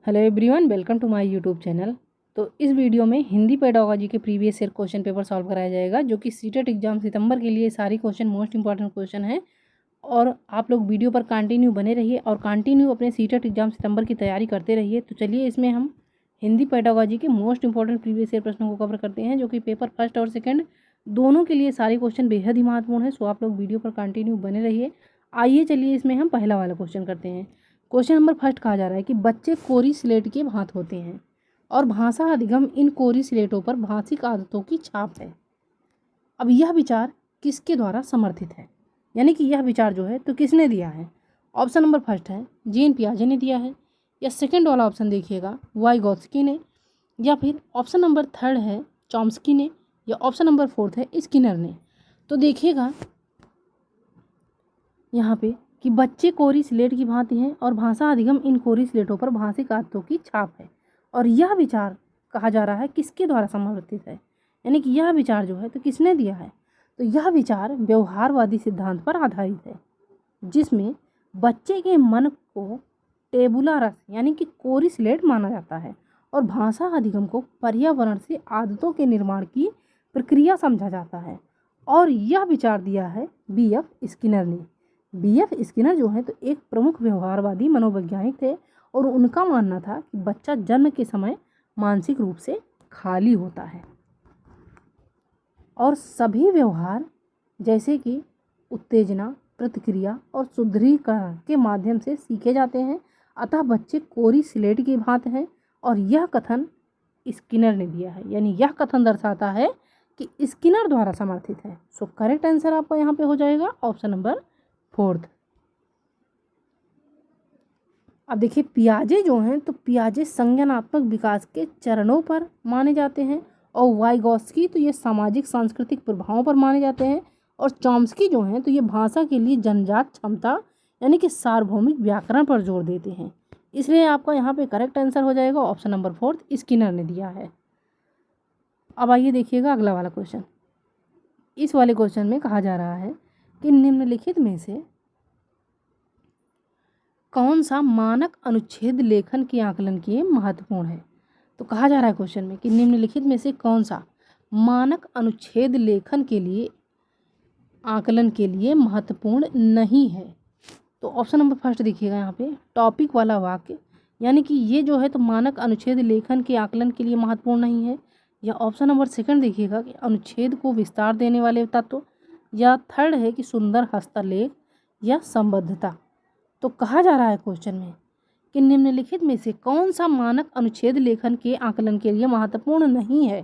Hello everyone, welcome to my YouTube channel. तो इस video में हिंदी पेडागोजी के previous year question paper solve कराया जाएगा, जो कि सीटेट एग्जाम सितंबर के लिए सारी क्वेश्चन मोस्ट इंपॉर्टेंट क्वेश्चन है। और आप लोग वीडियो पर कंटिन्यू बने रहिए और कंटिन्यू अपने सीटेट एग्जाम सितंबर की तैयारी करते रहिए। तो चलिए, इसमें हम हिंदी पेडागोजी के मोस्ट इंपॉर्टेंट प्रीवियस ईयर प्रश्नों को कवर करते हैं, जो कि पेपर फर्स्ट और सेकेंड दोनों के लिए सारे क्वेश्चन बेहद ही महत्वपूर्ण है। सो आप लोग वीडियो पर कंटिन्यू बने रहिए। आइए चलिए, इसमें हम पहला वाला क्वेश्चन करते हैं। क्वेश्चन नंबर फर्स्ट कहा जा रहा है कि बच्चे कोरी स्लेट के भांत होते हैं और भाषा अधिगम इन कोरी स्लेटों पर भाषिक आदतों की छाप है। अब यह विचार किसके द्वारा समर्थित है, यानी कि यह विचार जो है तो किसने दिया है। ऑप्शन नंबर फर्स्ट है जीन पियाजे ने दिया है, या सेकंड वाला ऑप्शन देखिएगा वाइगोत्स्की ने, या फिर ऑप्शन नंबर थर्ड है चॉम्स्की ने, या ऑप्शन नंबर फोर्थ है स्किनर ने। तो देखिएगा यहाँ पे कि बच्चे कोरी स्लेट की भांति हैं और भाषा अधिगम इन कोरी स्लेटों पर भाषिक आदतों की छाप है। और यह विचार कहा जा रहा है किसके द्वारा समर्थित है, यानी कि यह विचार जो है तो किसने दिया है। तो यह विचार व्यवहारवादी सिद्धांत पर आधारित है, जिसमें बच्चे के मन को टेबुला रस यानी कि कोरी स्लेट माना जाता है और भाषा अधिगम को पर्यावरण से आदतों के निर्माण की प्रक्रिया समझा जाता है। और यह विचार दिया है B.F. स्किनर ने। B.F. स्किनर जो है तो एक प्रमुख व्यवहारवादी मनोवैज्ञानिक थे और उनका मानना था कि बच्चा जन्म के समय मानसिक रूप से खाली होता है और सभी व्यवहार जैसे कि उत्तेजना, प्रतिक्रिया और सुदृढ़ीकरण के माध्यम से सीखे जाते हैं। अतः बच्चे कोरी स्लेट की भांति हैं और यह कथन स्किनर ने दिया है, यानी यह कथन दर्शाता है कि स्किनर द्वारा समर्थित है। सो करेक्ट आंसर आपका यहाँ पे हो जाएगा ऑप्शन नंबर फोर्थ। अब देखिए, पियाजे जो हैं तो पियाजे संज्ञानात्मक विकास के चरणों पर माने जाते हैं, और वाइगोत्स्की तो ये सामाजिक सांस्कृतिक प्रभावों पर माने जाते हैं, और चॉम्स्की जो हैं तो ये भाषा के लिए जन्मजात क्षमता यानी कि सार्वभौमिक व्याकरण पर जोर देते हैं। इसलिए आपका यहाँ पे करेक्ट आंसर हो जाएगा ऑप्शन नंबर फोर्थ, स्किनर ने दिया है। अब आइए देखिएगा अगला वाला क्वेश्चन। इस वाले क्वेश्चन में कहा जा रहा है कि निम्नलिखित में से कौन सा मानक अनुच्छेद लेखन के आकलन के लिए महत्वपूर्ण है। तो कहा जा रहा है क्वेश्चन में कि निम्नलिखित में से कौन सा मानक अनुच्छेद लेखन के लिए आकलन के लिए महत्वपूर्ण नहीं है। तो ऑप्शन नंबर फर्स्ट देखिएगा यहाँ पे टॉपिक वाला वाक्य, यानी कि ये जो है तो मानक अनुच्छेद लेखन के आकलन के लिए महत्वपूर्ण नहीं है। या ऑप्शन नंबर सेकंड देखिएगा कि अनुच्छेद को विस्तार देने वाले तत्व, या थर्ड है कि सुंदर हस्तलेख या संबद्धता। तो कहा जा रहा है क्वेश्चन में कि निम्नलिखित में से कौन सा मानक अनुच्छेद लेखन के आकलन के लिए महत्वपूर्ण नहीं है।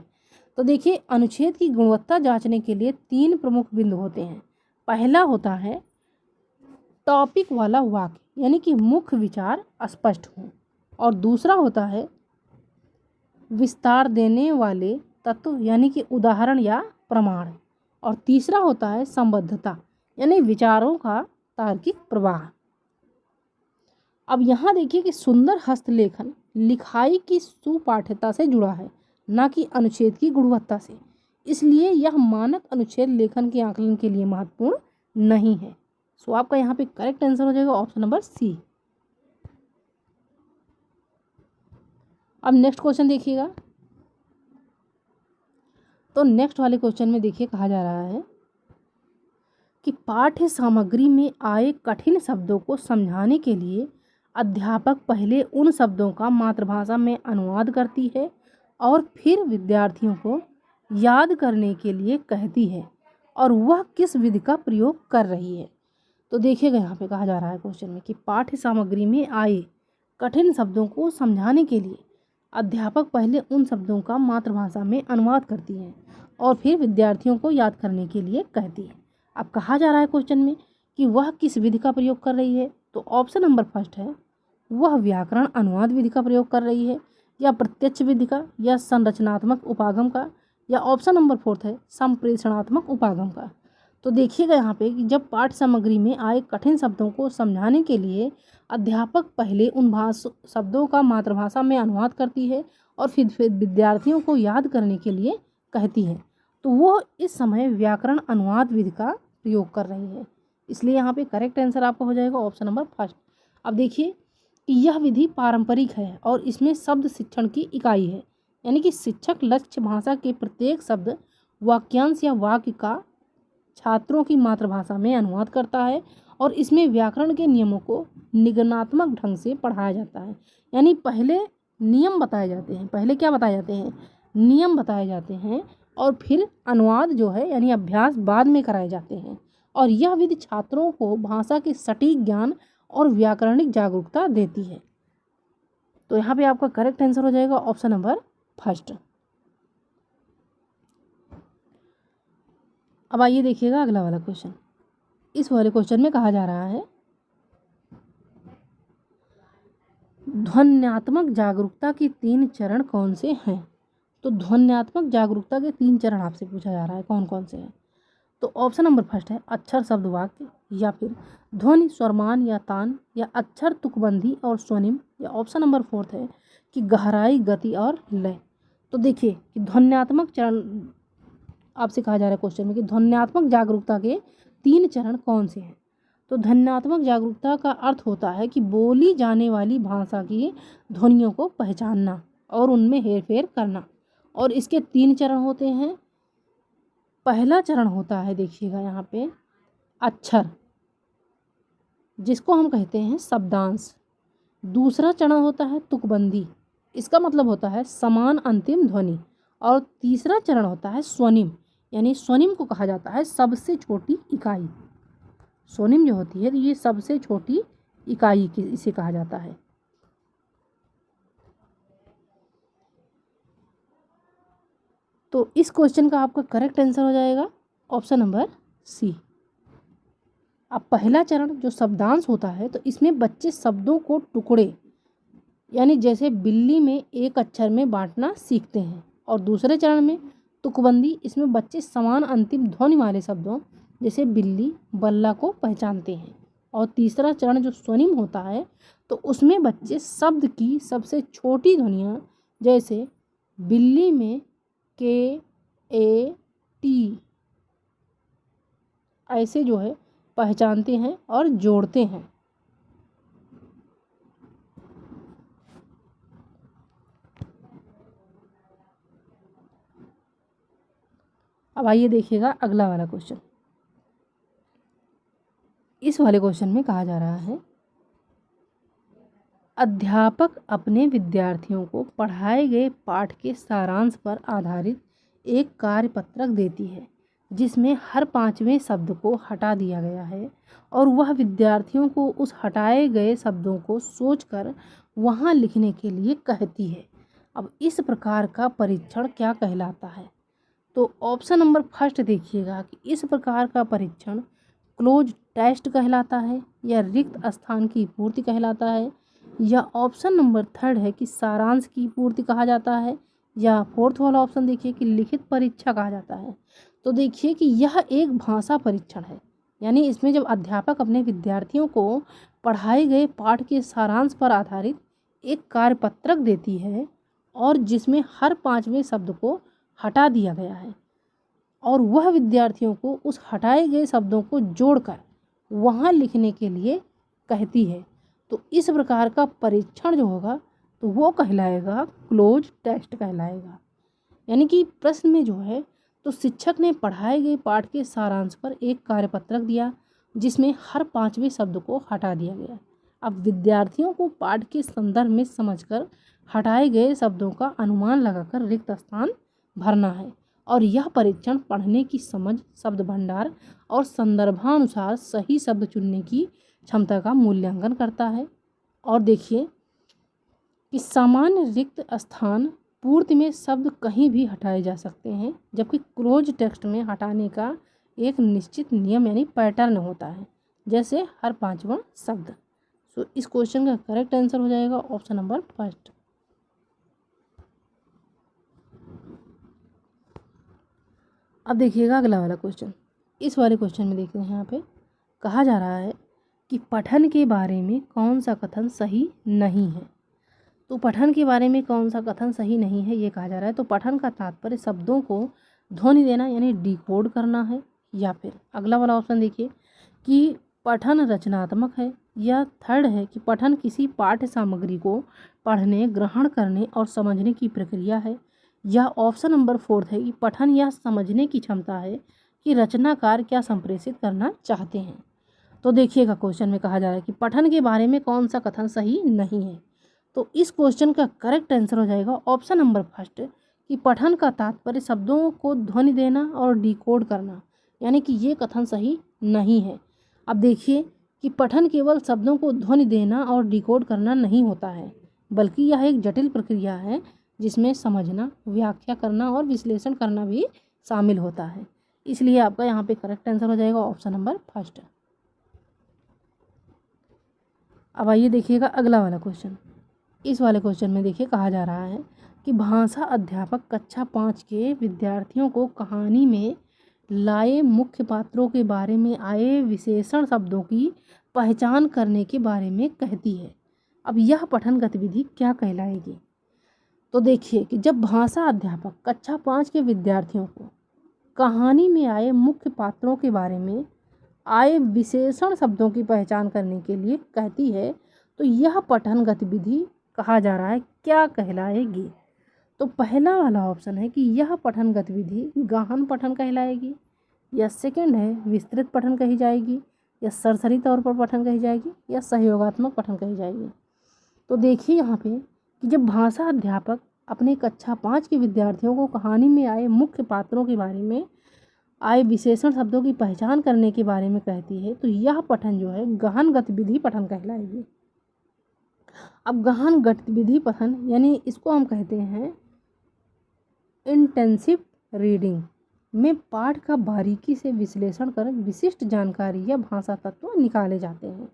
तो देखिए, अनुच्छेद की गुणवत्ता जांचने के लिए 3 प्रमुख बिंदु होते हैं। पहला होता है टॉपिक वाला वाक्य, यानी कि मुख्य विचार स्पष्ट हो, और दूसरा होता है विस्तार देने वाले तत्व, यानी कि उदाहरण या प्रमाण, और तीसरा होता है संबद्धता, यानी विचारों का तार्किक प्रवाह। अब यहाँ देखिए कि सुंदर हस्तलेखन लिखाई की सुपाठ्यता से जुड़ा है, ना कि अनुच्छेद की गुणवत्ता से। इसलिए यह मानक अनुच्छेद लेखन के आकलन के लिए महत्वपूर्ण नहीं है। सो आपका यहाँ पे करेक्ट आंसर हो जाएगा ऑप्शन नंबर सी। अब नेक्स्ट क्वेश्चन देखिएगा। तो नेक्स्ट वाले क्वेश्चन में देखिए कहा जा रहा है कि पाठ्य सामग्री में आए कठिन शब्दों को समझाने के लिए अध्यापक पहले उन शब्दों का मातृभाषा में अनुवाद करती है और फिर विद्यार्थियों को याद करने के लिए कहती है, और वह किस विधि का प्रयोग कर रही है। तो देखिएगा यहाँ पे कहा जा रहा है क्वेश्चन में कि पाठ्य सामग्री में आए कठिन शब्दों को समझाने के लिए अध्यापक पहले उन शब्दों का मातृभाषा में अनुवाद करती है और फिर विद्यार्थियों को याद करने के लिए कहती है। अब कहा जा रहा है क्वेश्चन में कि वह किस विधि का प्रयोग कर रही है। तो ऑप्शन नंबर फर्स्ट है वह व्याकरण अनुवाद विधि का प्रयोग कर रही है, या प्रत्यक्ष विधि का, या संरचनात्मक उपागम का, या ऑप्शन नंबर फोर्थ है संप्रेषणात्मक उपागम का। तो देखिएगा यहाँ पे कि जब पाठ्य सामग्री में आए कठिन शब्दों को समझाने के लिए अध्यापक पहले उन शब्दों का मातृभाषा में अनुवाद करती है और फिर विद्यार्थियों को याद करने के लिए कहती है, तो वो इस समय व्याकरण अनुवाद विधि का प्रयोग कर रही है। इसलिए यहाँ पे करेक्ट आंसर आपका हो जाएगा ऑप्शन नंबर फर्स्ट। अब देखिए कि यह विधि पारंपरिक है और इसमें शब्द शिक्षण की इकाई है। यानी कि शिक्षक लक्ष्य भाषा के प्रत्येक शब्द, वाक्यांश या वाक्य का छात्रों की मातृभाषा में अनुवाद करता है और इसमें व्याकरण के नियमों को निगमनात्मक ढंग से पढ़ाया जाता है। यानी पहले नियम बताए जाते हैं, पहले क्या बताए जाते हैं, नियम बताए जाते हैं और फिर अनुवाद जो है यानी अभ्यास बाद में कराए जाते हैं। और यह विधि छात्रों को भाषा के सटीक ज्ञान और व्याकरणिक जागरूकता देती है। तो यहाँ पे आपका करेक्ट आंसर हो जाएगा ऑप्शन नंबर फर्स्ट। अब आइए देखिएगा अगला वाला क्वेश्चन। इस वाले क्वेश्चन में कहा जा रहा है ध्वन्यात्मक जागरूकता के 3 चरण कौन से हैं। तो ध्वन्यात्मक जागरूकता के 3 चरण आपसे पूछा जा रहा है, कौन कौन से हैं। तो ऑप्शन नंबर फर्स्ट है अक्षर शब्द वाक्य, या फिर ध्वनि स्वरमान या तान, या अक्षर तुकबंदी और स्वनिम, या ऑप्शन नंबर फोर्थ है कि गहराई, गति और लय। तो देखिए कि ध्वन्यात्मक चरण आपसे कहा जा रहा है क्वेश्चन में कि ध्वन्यात्मक जागरूकता के 3 चरण कौन से हैं। तो ध्वन्यात्मक जागरूकता का अर्थ होता है कि बोली जाने वाली भाषा की ध्वनियों को पहचानना और उनमें हेरफेर करना। और इसके 3 चरण होते हैं। पहला चरण होता है, देखिएगा यहाँ पे, अक्षर, जिसको हम कहते हैं शब्दांश। दूसरा चरण होता है तुकबंदी, इसका मतलब होता है समान अंतिम ध्वनि। और तीसरा चरण होता है स्वनिम, यानी स्वनिम को कहा जाता है सबसे छोटी इकाई। स्वनिम जो होती है तो ये सबसे छोटी इकाई इसे कहा जाता है। तो इस क्वेश्चन का आपका करेक्ट आंसर हो जाएगा ऑप्शन नंबर सी। अब पहला चरण जो शब्दांश होता है तो इसमें बच्चे शब्दों को टुकड़े, यानी जैसे बिल्ली में एक अक्षर में बांटना सीखते हैं। और दूसरे चरण में तुकबंदी, इसमें बच्चे समान अंतिम ध्वनि वाले शब्दों जैसे बिल्ली, बल्ला को पहचानते हैं। और तीसरा चरण जो स्वनिम होता है तो उसमें बच्चे शब्द की सबसे छोटी ध्वनियाँ जैसे बिल्ली में के, ए, टी ऐसे जो है पहचानते हैं और जोड़ते हैं। अब आइए देखिएगा अगला वाला क्वेश्चन। इस वाले क्वेश्चन में कहा जा रहा है अध्यापक अपने विद्यार्थियों को पढ़ाए गए पाठ के सारांश पर आधारित एक कार्यपत्रक देती है जिसमें हर 5वें शब्द को हटा दिया गया है और वह विद्यार्थियों को उस हटाए गए शब्दों को सोचकर वहां लिखने के लिए कहती है। अब इस प्रकार का परीक्षण क्या कहलाता है। तो ऑप्शन नंबर फर्स्ट देखिएगा कि इस प्रकार का परीक्षण क्लोज टेस्ट कहलाता है, या रिक्त स्थान की पूर्ति कहलाता है, या ऑप्शन नंबर थर्ड है कि सारांश की पूर्ति कहा जाता है, या फोर्थ वाला ऑप्शन देखिए कि लिखित परीक्षा कहा जाता है। तो देखिए कि यह एक भाषा परीक्षण है, यानी इसमें जब अध्यापक अपने विद्यार्थियों को पढ़ाए गए पाठ के सारांश पर आधारित एक कार्यपत्रक देती है और जिसमें हर 5वें शब्द को हटा दिया गया है और वह विद्यार्थियों को उस हटाए गए शब्दों को जोड़कर वहाँ लिखने के लिए कहती है, तो इस प्रकार का परीक्षण जो होगा तो वो कहलाएगा क्लोज टेस्ट कहलाएगा। यानी कि प्रश्न में जो है तो शिक्षक ने पढ़ाए गए पाठ के सारांश पर एक कार्यपत्रक दिया जिसमें हर 5वें शब्द को हटा दिया गया। अब विद्यार्थियों को पाठ के संदर्भ में समझकर हटाए गए शब्दों का अनुमान लगाकर रिक्त स्थान भरना है। और यह परीक्षण पढ़ने की समझ, शब्द भंडार और संदर्भानुसार सही शब्द चुनने की क्षमता का मूल्यांकन करता है। और देखिए कि सामान्य रिक्त स्थान पूर्ति में शब्द कहीं भी हटाए जा सकते हैं, जबकि क्लोज टेक्स्ट में हटाने का एक निश्चित नियम यानी पैटर्न होता है, जैसे हर 5वां शब्द। सो इस क्वेश्चन का करेक्ट आंसर हो जाएगा ऑप्शन नंबर फर्स्ट। अब देखिएगा अगला वाला क्वेश्चन। इस वाले क्वेश्चन में देखते हैं, यहाँ पे कहा जा रहा है कि पठन के बारे में कौन सा कथन सही नहीं है। तो पठन के बारे में कौन सा कथन सही नहीं है ये कहा जा रहा है। तो पठन का तात्पर्य शब्दों को ध्वनि देना यानी डिकोड करना है, या फिर अगला वाला ऑप्शन देखिए कि पठन रचनात्मक है, या थर्ड है कि पठन किसी पाठ्य सामग्री को पढ़ने, ग्रहण करने और समझने की प्रक्रिया है। या ऑप्शन नंबर फोर्थ है कि पठन यह समझने की क्षमता है कि रचनाकार क्या संप्रेषित करना चाहते हैं। तो देखिएगा क्वेश्चन में कहा जा रहा है कि पठन के बारे में कौन सा कथन सही नहीं है। तो इस क्वेश्चन का करेक्ट आंसर हो जाएगा ऑप्शन नंबर फर्स्ट कि पठन का तात्पर्य शब्दों को ध्वनि देना और डिकोड करना, यानी कि ये कथन सही नहीं है। अब देखिए कि पठन केवल शब्दों को ध्वनि देना और डिकोड करना नहीं होता है, बल्कि यह एक जटिल प्रक्रिया है जिसमें समझना, व्याख्या करना और विश्लेषण करना भी शामिल होता है। इसलिए आपका यहाँ पे करेक्ट आंसर हो जाएगा ऑप्शन नंबर फर्स्ट। अब आइए देखिएगा अगला वाला क्वेश्चन। इस वाले क्वेश्चन में देखिए कहा जा रहा है कि भाषा अध्यापक कक्षा 5 के विद्यार्थियों को कहानी में लाए मुख्य पात्रों के बारे में आए विशेषण शब्दों की पहचान करने के बारे में कहती है। अब यह पठन गतिविधि क्या कहलाएगी? तो देखिए कि जब भाषा अध्यापक कक्षा 5 के विद्यार्थियों को कहानी में आए मुख्य पात्रों के बारे में आए विशेषण शब्दों की पहचान करने के लिए कहती है, तो यह पठन गतिविधि कहा जा रहा है क्या कहलाएगी? तो पहला वाला ऑप्शन है कि यह पठन गतिविधि गहन पठन कहलाएगी, या सेकंड है विस्तृत पठन कही जाएगी, या सरसरी तौर पर पठन कही जाएगी, या सहयोगात्मक पठन कही जाएगी। तो देखिए यहाँ पे कि जब भाषा अध्यापक अपने कक्षा 5 के विद्यार्थियों को कहानी में आए मुख्य पात्रों के बारे में आए विशेषण शब्दों की पहचान करने के बारे में कहती है, तो यह पठन जो है गहन गतिविधि पठन कहलाएगी। अब गहन गतिविधि पठन यानी इसको हम कहते हैं इंटेंसिव रीडिंग में पाठ का बारीकी से विश्लेषण कर विशिष्ट जानकारी या भाषा तत्व निकाले जाते हैं।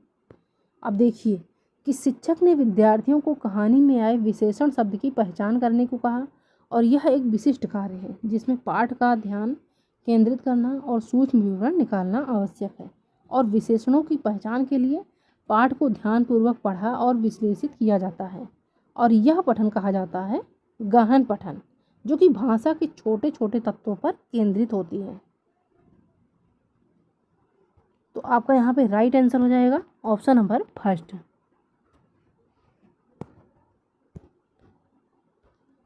अब देखिए कि शिक्षक ने विद्यार्थियों को कहानी में आए विशेषण शब्द की पहचान करने को कहा, और यह एक विशिष्ट कार्य है जिसमें पाठ का ध्यान केंद्रित करना और सूक्ष्म विवरण निकालना आवश्यक है। और विशेषणों की पहचान के लिए पाठ को ध्यानपूर्वक पढ़ा और विश्लेषित किया जाता है, और यह पठन कहा जाता है गहन पठन, जो कि भाषा के छोटे छोटे तत्वों पर केंद्रित होती है। तो आपका यहाँ पे राइट आंसर हो जाएगा ऑप्शन नंबर फर्स्ट।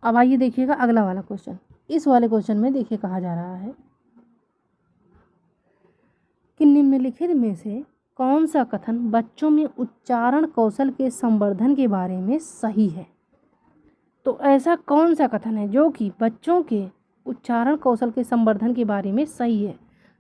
अब आइए देखिएगा अगला वाला क्वेश्चन। इस वाले क्वेश्चन में देखिए कहा जा रहा है कि निम्नलिखित में से कौन सा कथन बच्चों में उच्चारण कौशल के संवर्धन के बारे में सही है? तो ऐसा कौन सा कथन है जो कि बच्चों के उच्चारण कौशल के संवर्धन के बारे में सही है?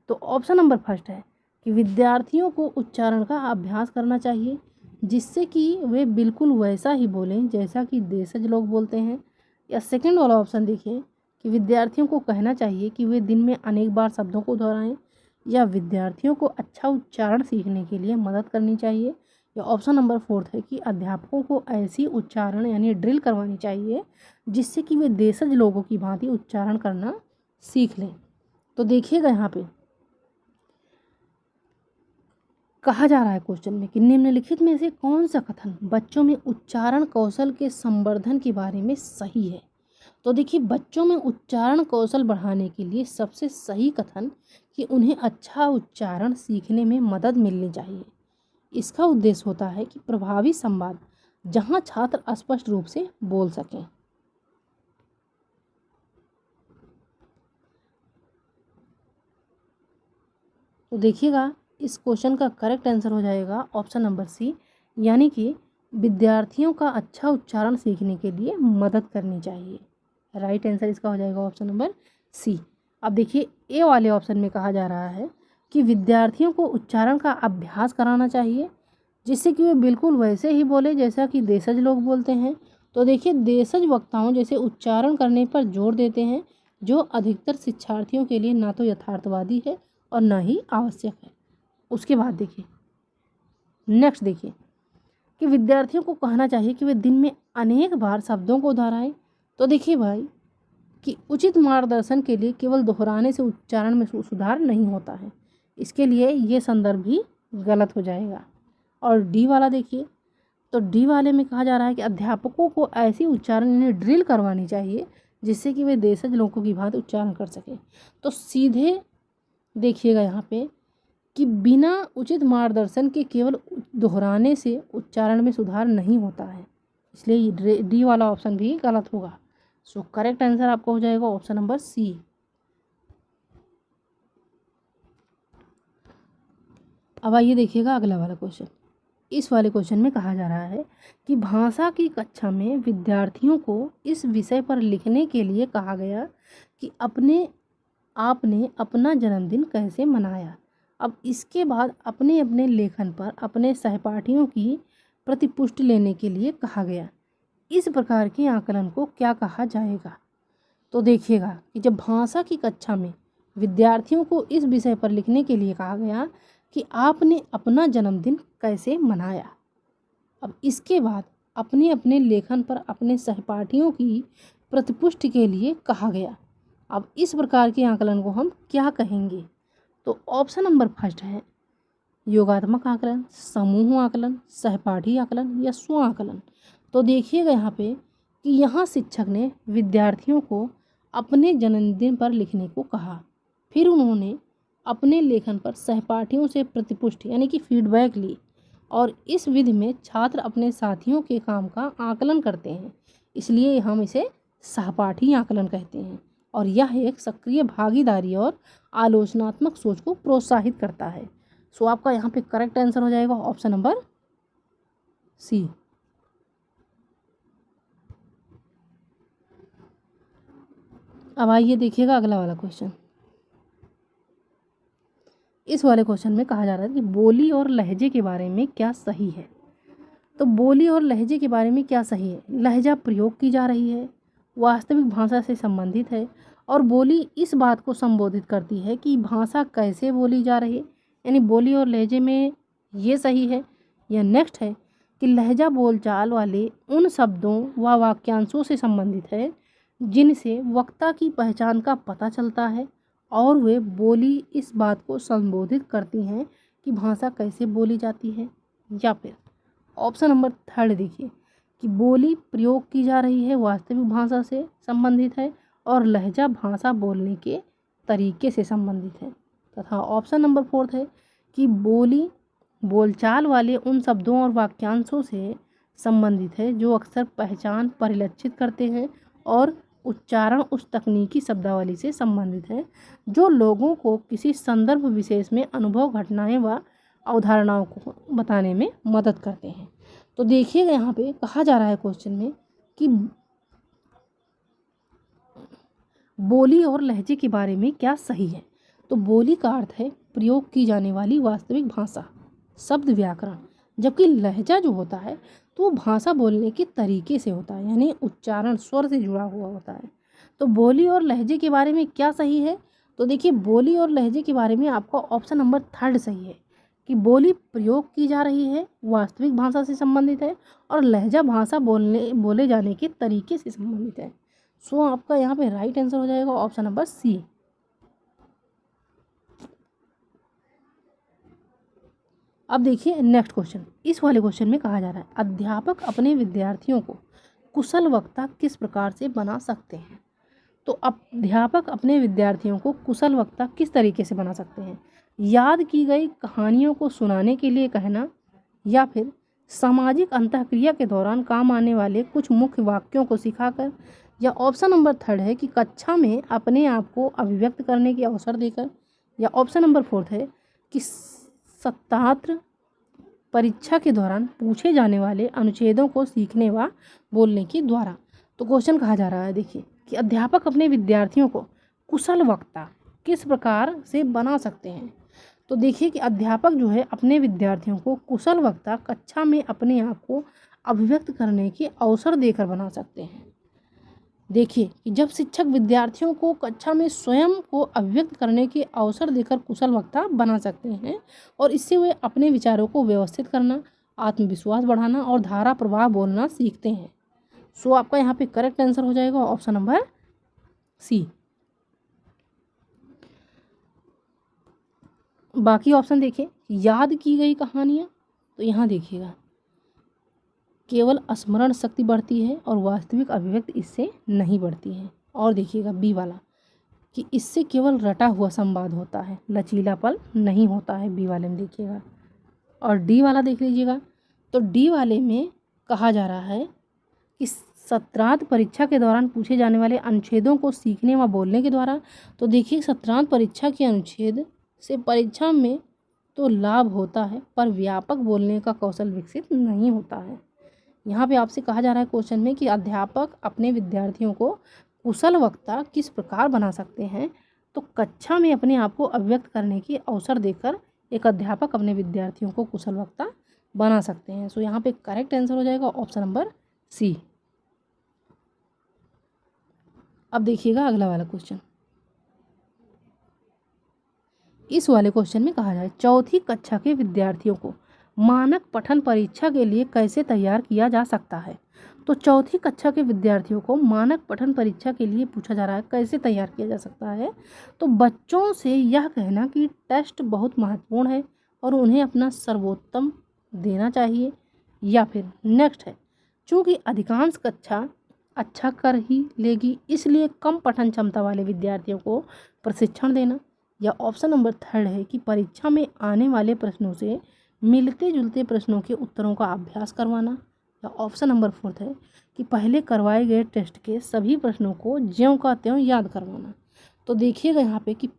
तो ऑप्शन नंबर फर्स्ट है कि विद्यार्थियों को उच्चारण का अभ्यास करना चाहिए जिससे कि वे बिल्कुल वैसा ही बोलें जैसा कि देशज लोग बोलते हैं। या सेकंड वाला ऑप्शन देखिए कि विद्यार्थियों को कहना चाहिए कि वे दिन में अनेक बार शब्दों को दोहराएं। या विद्यार्थियों को अच्छा उच्चारण सीखने के लिए मदद करनी चाहिए। या ऑप्शन नंबर फोर्थ है कि अध्यापकों को ऐसी उच्चारण यानी ड्रिल करवानी चाहिए जिससे कि वे देशज लोगों की भांति उच्चारण करना सीख लें। तो देखिएगा यहाँ पे कहा जा रहा है क्वेश्चन में कि निम्नलिखित में से कौन सा कथन बच्चों में उच्चारण कौशल के संवर्धन के बारे में सही है? तो देखिए बच्चों में उच्चारण कौशल बढ़ाने के लिए सबसे सही कथन कि उन्हें अच्छा उच्चारण सीखने में मदद मिलनी चाहिए। इसका उद्देश्य होता है कि प्रभावी संवाद जहां छात्र स्पष्ट रूप से बोल सकें। तो देखिएगा इस क्वेश्चन का करेक्ट आंसर हो जाएगा ऑप्शन नंबर सी, यानी कि विद्यार्थियों का अच्छा उच्चारण सीखने के लिए मदद करनी चाहिए। राइट आंसर इसका हो जाएगा ऑप्शन नंबर सी। अब देखिए ए वाले ऑप्शन में कहा जा रहा है कि विद्यार्थियों को उच्चारण का अभ्यास कराना चाहिए जिससे कि वे बिल्कुल वैसे ही बोले जैसा कि देशज लोग बोलते हैं। तो देखिए देशज वक्ताओं जैसे उच्चारण करने पर जोर देते हैं जो अधिकतर शिक्षार्थियों के लिए ना तो यथार्थवादी है और ना ही आवश्यक है। उसके बाद देखिए नेक्स्ट देखिए कि विद्यार्थियों को कहना चाहिए कि वे दिन में अनेक बार शब्दों को दोहराएं। तो देखिए भाई कि उचित मार्गदर्शन के लिए केवल दोहराने से उच्चारण में सुधार नहीं होता है, इसके लिए ये संदर्भ भी गलत हो जाएगा। और डी वाला देखिए तो डी वाले में कहा जा रहा है कि अध्यापकों को ऐसी उच्चारण यानी ड्रिल करवानी चाहिए जिससे कि वे देशज लोगों की भांति उच्चारण कर सकें। तो सीधे देखिएगा यहाँ पे कि बिना उचित मार्गदर्शन के केवल दोहराने से उच्चारण में सुधार नहीं होता है, इसलिए डी वाला ऑप्शन भी गलत होगा। सो करेक्ट आंसर आपका हो जाएगा ऑप्शन नंबर सी। अब आइए देखिएगा अगला वाला क्वेश्चन। इस वाले क्वेश्चन में कहा जा रहा है कि भाषा की कक्षा में विद्यार्थियों को इस विषय पर लिखने के लिए कहा गया कि आपने अपना जन्मदिन कैसे मनाया। अब इसके बाद अपने अपने लेखन पर अपने सहपाठियों की प्रतिपुष्टि लेने के लिए कहा गया। इस प्रकार के आकलन को क्या कहा जाएगा। तो देखिएगा कि जब भाषा की कक्षा में विद्यार्थियों को इस विषय पर लिखने के लिए कहा गया कि आपने अपना जन्मदिन कैसे मनाया, अब इसके बाद अपने अपने लेखन पर अपने सहपाठियों की प्रतिपुष्टि के लिए कहा गया। अब इस प्रकार के आकलन को हम क्या कहेंगे। तो ऑप्शन नंबर फर्स्ट है योगात्मक आकलन, समूह आकलन, सहपाठी आकलन या स्व आकलन। तो देखिएगा यहाँ पे कि यहाँ शिक्षक ने विद्यार्थियों को अपने जन्मदिन पर लिखने को कहा, फिर उन्होंने अपने लेखन पर सहपाठियों से प्रतिपुष्टि यानी कि फीडबैक ली, और इस विधि में छात्र अपने साथियों के काम का आकलन करते हैं, इसलिए हम इसे सहपाठी आकलन कहते हैं। और यह एक सक्रिय भागीदारी और आलोचनात्मक सोच को प्रोत्साहित करता है। सो आपका यहाँ पे करेक्ट आंसर हो जाएगा ऑप्शन नंबर सी। अब आइए देखिएगा अगला वाला क्वेश्चन। इस वाले क्वेश्चन में कहा जा रहा है कि बोली और लहजे के बारे में क्या सही है। तो बोली और लहजे के बारे में क्या सही है। लहजा प्रयोग की जा रही है, वास्तविक भाषा से संबंधित है, और बोली इस बात को संबोधित करती है कि भाषा कैसे बोली जा रही है, यानी बोली और लहजे में ये सही है। या नेक्स्ट है कि लहजा बोलचाल वाले उन शब्दों व वाक्यांशों से संबंधित है जिनसे वक्ता की पहचान का पता चलता है, और वे बोली इस बात को संबोधित करती हैं कि भाषा कैसे बोली जाती है। या फिर ऑप्शन नंबर थर्ड देखिए कि बोली प्रयोग की जा रही है, वास्तविक भाषा से संबंधित है, और लहजा भाषा बोलने के तरीके से संबंधित है। तथा ऑप्शन नंबर फोर्थ है कि बोली बोलचाल वाले उन शब्दों और वाक्यांशों से संबंधित है जो अक्सर पहचान परिलक्षित करते हैं, और उच्चारण उस तकनीकी शब्दावली से संबंधित है जो लोगों को किसी संदर्भ विशेष में अनुभव, घटनाएं व अवधारणाओं को बताने में मदद करते हैं। तो देखिएगा यहाँ पे कहा जा रहा है क्वेश्चन में कि बोली और लहजे के बारे में क्या सही है। तो बोली का अर्थ है प्रयोग की जाने वाली वास्तविक भाषा, शब्द, व्याकरण, जबकि लहजा जो होता है तो वो भाषा बोलने के तरीके से होता है, यानी उच्चारण स्वर से जुड़ा हुआ होता है। तो बोली और लहजे के बारे में क्या सही है। तो देखिए बोली और लहजे के बारे में आपका ऑप्शन नंबर थर्ड सही है कि बोली प्रयोग की जा रही है, वास्तविक भाषा से संबंधित है, और लहजा भाषा बोले जाने के तरीके से संबंधित है। सो आपका यहाँ पे राइट आंसर हो जाएगा ऑप्शन नंबर सी। अब देखिए नेक्स्ट क्वेश्चन। इस वाले क्वेश्चन में कहा जा रहा है अध्यापक अपने विद्यार्थियों को कुशल वक्ता किस प्रकार से बना सकते हैं। तो अध्यापक अपने विद्यार्थियों को कुशल वक्ता किस तरीके से बना सकते हैं। याद की गई कहानियों को सुनाने के लिए कहना, या फिर सामाजिक अंतःक्रिया के दौरान काम आने वाले कुछ मुख्य वाक्यों को सिखाकर, या ऑप्शन नंबर थर्ड है कि कक्षा में अपने आप को अभिव्यक्त करने के अवसर देकर, या ऑप्शन नंबर फोर्थ है कि सत्रांत परीक्षा के दौरान पूछे जाने वाले अनुच्छेदों को सीखने व बोलने के द्वारा। तो क्वेश्चन कहा जा रहा है देखिए कि अध्यापक अपने विद्यार्थियों को कुशल वक्ता किस प्रकार से बना सकते हैं। तो देखिए कि अध्यापक जो है अपने विद्यार्थियों को कुशल वक्ता कक्षा में अपने आप को अभिव्यक्त करने के अवसर देकर बना सकते हैं। देखिए कि जब शिक्षक विद्यार्थियों को कक्षा में स्वयं को अभिव्यक्त करने के अवसर देकर कुशल वक्ता बना सकते हैं, और इससे वे अपने विचारों को व्यवस्थित करना, आत्मविश्वास बढ़ाना और धारा प्रवाह बोलना सीखते हैं। सो आपका यहाँ पे करेक्ट आंसर हो जाएगा ऑप्शन नंबर सी। बाकी ऑप्शन देखिए याद की गई कहानियाँ, तो यहाँ देखिएगा केवल स्मरण शक्ति बढ़ती है और वास्तविक अभिव्यक्ति इससे नहीं बढ़ती है। और देखिएगा बी वाला कि इससे केवल रटा हुआ संवाद होता है, लचीलापन नहीं होता है। बी वाले में देखिएगा। और डी वाला देख लीजिएगा। तो डी वाले में कहा जा रहा है कि सत्रांत परीक्षा के दौरान पूछे जाने वाले अनुच्छेदों को सीखने व बोलने के द्वारा। तो देखिए, सत्रांत परीक्षा के अनुच्छेद से परीक्षा में तो लाभ होता है, पर व्यापक बोलने का कौशल विकसित नहीं होता है। यहाँ पे आपसे कहा जा रहा है क्वेश्चन में कि अध्यापक अपने विद्यार्थियों को कुशल वक्ता किस प्रकार बना सकते हैं। तो कक्षा में अपने आप को अभिव्यक्त करने की अवसर देकर एक अध्यापक अपने विद्यार्थियों को कुशल वक्ता बना सकते हैं। सो यहाँ पे करेक्ट आंसर हो जाएगा ऑप्शन नंबर सी। अब देखिएगा अगला वाला क्वेश्चन। इस वाले क्वेश्चन में कहा जाए चौथी कक्षा के विद्यार्थियों को मानक पठन परीक्षा के लिए कैसे तैयार किया जा सकता है। तो चौथी कक्षा के विद्यार्थियों को मानक पठन परीक्षा के लिए पूछा जा रहा है कैसे तैयार किया जा सकता है। तो बच्चों से यह कहना कि टेस्ट बहुत महत्वपूर्ण है और उन्हें अपना सर्वोत्तम देना चाहिए, या फिर नेक्स्ट है चूँकि अधिकांश कक्षा अच्छा कर ही लेगी इसलिए कम पठन क्षमता वाले विद्यार्थियों को प्रशिक्षण देना, या ऑप्शन नंबर थर्ड है कि परीक्षा में आने वाले प्रश्नों से मिलते जुलते प्रश्नों के उत्तरों का अभ्यास करवाना, या ऑप्शन नंबर फोर्थ है कि पहले करवाए गए टेस्ट के सभी प्रश्नों को ज्यों का त्यों याद करवाना। तो देखिएगा यहाँ पे कि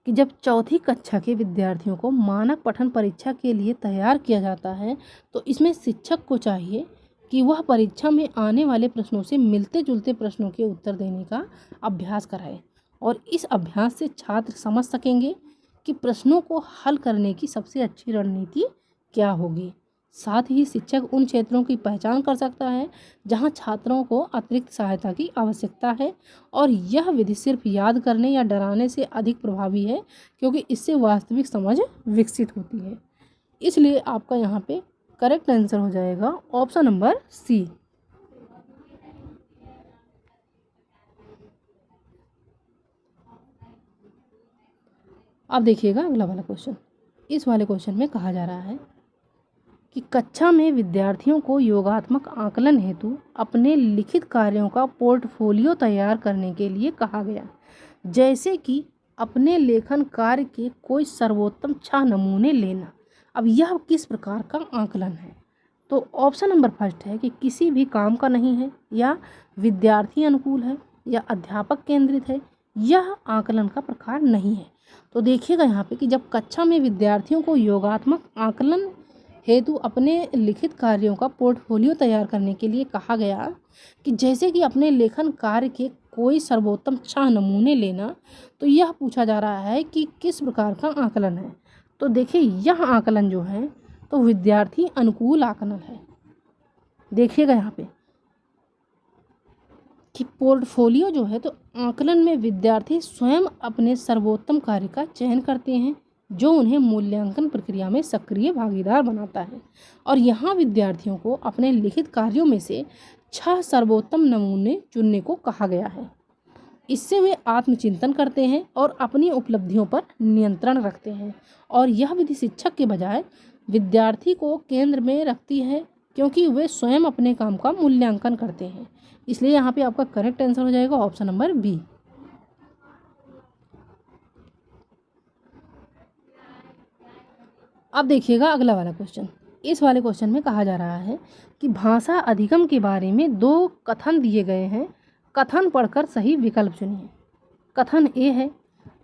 जब चौथी कक्षा के विद्यार्थियों को मानक पठन परीक्षा के लिए तैयार किया जाता है तो इसमें शिक्षक को चाहिए कि वह परीक्षा में आने वाले प्रश्नों से मिलते जुलते प्रश्नों के उत्तर देने का अभ्यास कराए, और इस अभ्यास से छात्र समझ सकेंगे कि प्रश्नों को हल करने की सबसे अच्छी रणनीति क्या होगी। साथ ही शिक्षक उन क्षेत्रों की पहचान कर सकता है जहां छात्रों को अतिरिक्त सहायता की आवश्यकता है, और यह विधि सिर्फ याद करने या डराने से अधिक प्रभावी है क्योंकि इससे वास्तविक समझ विकसित होती है। इसलिए आपका यहाँ पे करेक्ट आंसर हो जाएगा ऑप्शन नंबर सी। अब देखिएगा अगला वाला क्वेश्चन। इस वाले क्वेश्चन में कहा जा रहा है कि कक्षा में विद्यार्थियों को योगात्मक आकलन हेतु अपने लिखित कार्यों का पोर्टफोलियो तैयार करने के लिए कहा गया, जैसे कि अपने लेखन कार्य के कोई सर्वोत्तम 6 नमूने लेना। अब यह किस प्रकार का आकलन है। तो ऑप्शन नंबर फर्स्ट है कि किसी भी काम का नहीं है, या विद्यार्थी अनुकूल है, या अध्यापक केंद्रित है, यह आकलन का प्रकार नहीं है। तो देखिएगा यहाँ पे कि जब कक्षा में विद्यार्थियों को योगात्मक आकलन हेतु अपने लिखित कार्यों का पोर्टफोलियो तैयार करने के लिए कहा गया कि जैसे कि अपने लेखन कार्य के कोई सर्वोत्तम 6 नमूने लेना, तो यह पूछा जा रहा है कि किस प्रकार का आकलन है। तो देखिए यह आकलन जो है तो विद्यार्थी अनुकूल आकलन है। देखिएगा यहाँ पे कि पोर्टफोलियो जो है तो आकलन में विद्यार्थी स्वयं अपने सर्वोत्तम कार्य का चयन करते हैं जो उन्हें मूल्यांकन प्रक्रिया में सक्रिय भागीदार बनाता है, और यहाँ विद्यार्थियों को अपने लिखित कार्यों में से 6 सर्वोत्तम नमूने चुनने को कहा गया है। इससे वे आत्मचिंतन करते हैं और अपनी उपलब्धियों पर नियंत्रण रखते हैं, और यह विधि शिक्षक के बजाय विद्यार्थी को केंद्र में रखती है क्योंकि वे स्वयं अपने काम का मूल्यांकन करते हैं। इसलिए यहाँ पे आपका करेक्ट आंसर हो जाएगा ऑप्शन नंबर बी। अब देखिएगा अगला वाला क्वेश्चन। इस वाले क्वेश्चन में कहा जा रहा है कि भाषा अधिगम के बारे में 2 कथन दिए गए हैं, कथन पढ़कर सही विकल्प चुनिए। कथन ए है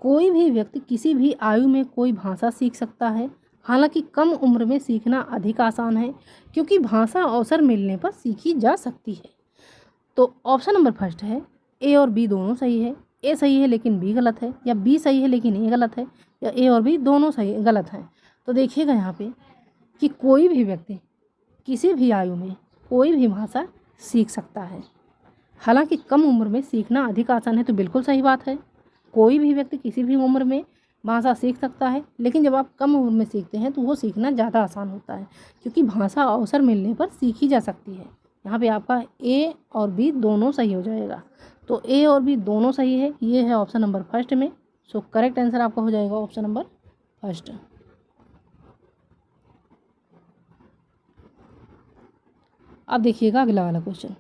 कोई भी व्यक्ति किसी भी आयु में कोई भाषा सीख सकता है, हालांकि कम उम्र में सीखना अधिक आसान है क्योंकि भाषा अवसर मिलने पर सीखी जा सकती है। तो ऑप्शन नंबर फर्स्ट है ए और बी दोनों सही है, ए सही है लेकिन बी गलत है, या बी सही है लेकिन ए गलत है, या ए और बी दोनों सही गलत हैं। तो देखिएगा यहाँ पे कि कोई भी व्यक्ति किसी भी आयु में कोई भी भाषा सीख सकता है, हालांकि कम उम्र में सीखना अधिक आसान है। तो बिल्कुल सही बात है, कोई भी व्यक्ति किसी भी उम्र में भाषा सीख सकता है, लेकिन जब आप कम उम्र में सीखते हैं तो वो सीखना ज़्यादा आसान होता है क्योंकि भाषा अवसर मिलने पर सीखी जा सकती है। यहाँ पे आपका ए और बी दोनों सही हो जाएगा। तो ए और बी दोनों सही है, ये है ऑप्शन नंबर फर्स्ट में। सो करेक्ट आंसर आपका हो जाएगा ऑप्शन नंबर फर्स्ट। अब देखिएगा अगला वाला क्वेश्चन।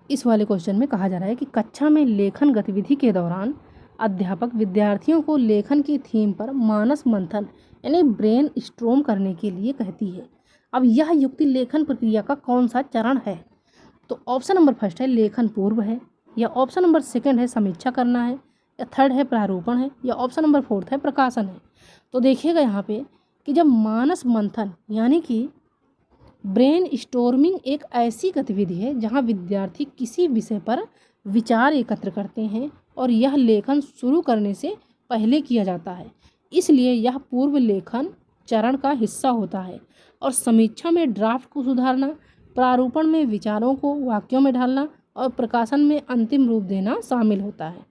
इस वाले क्वेश्चन में कहा जा रहा है कि कक्षा में लेखन गतिविधि के दौरान अध्यापक विद्यार्थियों को लेखन की थीम पर मानस मंथन यानी ब्रेन स्ट्रोम करने के लिए कहती है। अब यह युक्ति लेखन प्रक्रिया का कौन सा चरण है? तो ऑप्शन नंबर फर्स्ट है लेखन पूर्व है, या ऑप्शन नंबर सेकंड है समीक्षा करना है, या थर्ड है प्रारूपण है, या ऑप्शन नंबर फोर्थ है प्रकाशन है। तो देखिएगा यहाँ पे कि जब मानस मंथन यानी कि ब्रेन स्टोर्मिंग एक ऐसी गतिविधि है जहाँ विद्यार्थी किसी विषय पर विचार एकत्र करते हैं और यह लेखन शुरू करने से पहले किया जाता है, इसलिए यह पूर्व लेखन चरण का हिस्सा होता है। और समीक्षा में ड्राफ्ट को सुधारना, प्रारूपण में विचारों को वाक्यों में ढालना और प्रकाशन में अंतिम रूप देना शामिल होता है।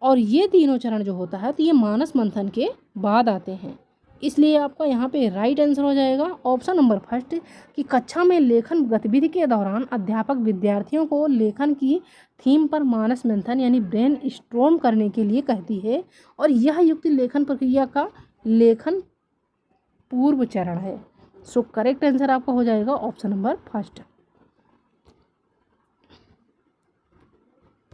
और ये तीनों चरण जो होता है तो ये मानस मंथन के बाद आते हैं, इसलिए आपका यहाँ पे राइट आंसर हो जाएगा ऑप्शन नंबर फर्स्ट कि कक्षा में लेखन गतिविधि के दौरान अध्यापक विद्यार्थियों को लेखन की थीम पर मानस मंथन यानी ब्रेन स्ट्रोम करने के लिए कहती है, और यह युक्ति लेखन प्रक्रिया का लेखन पूर्व चरण है। सो करेक्ट आंसर आपका हो जाएगा ऑप्शन नंबर फर्स्ट।